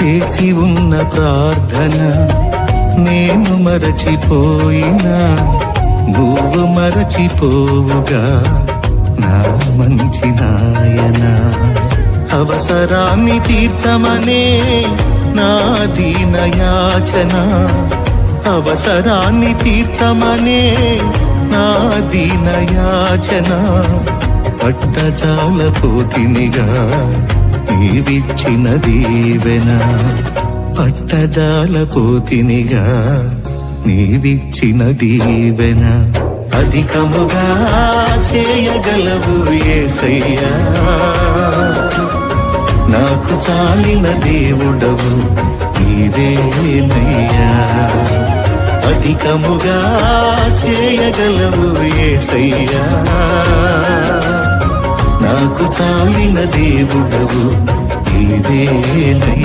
చేసి ఉన్న ప్రార్థన నేను మరచిపోయినా నువ్వు మరచిపోవుగా నా మంచి నాయన. అవసరాన్ని తీర్చమనే నా దీన యాచన, అవసరాన్ని తీర్చమనే నా దీన యాచన. పట్టజాలపోతినిగా నీవిచ్చిన దీవెన, పట్టజాలపోతినిగా నీవిచ్చిన దీవెన. అధికముగా చేయగలవు యేసయ్యా, నాకు చాలిన దేవుడవు నీవేనయ్యా. అధికముగా చేయగలవు యేసయ్యా, నాకు చాలిన దేవుడవు నీవేనయ్యా.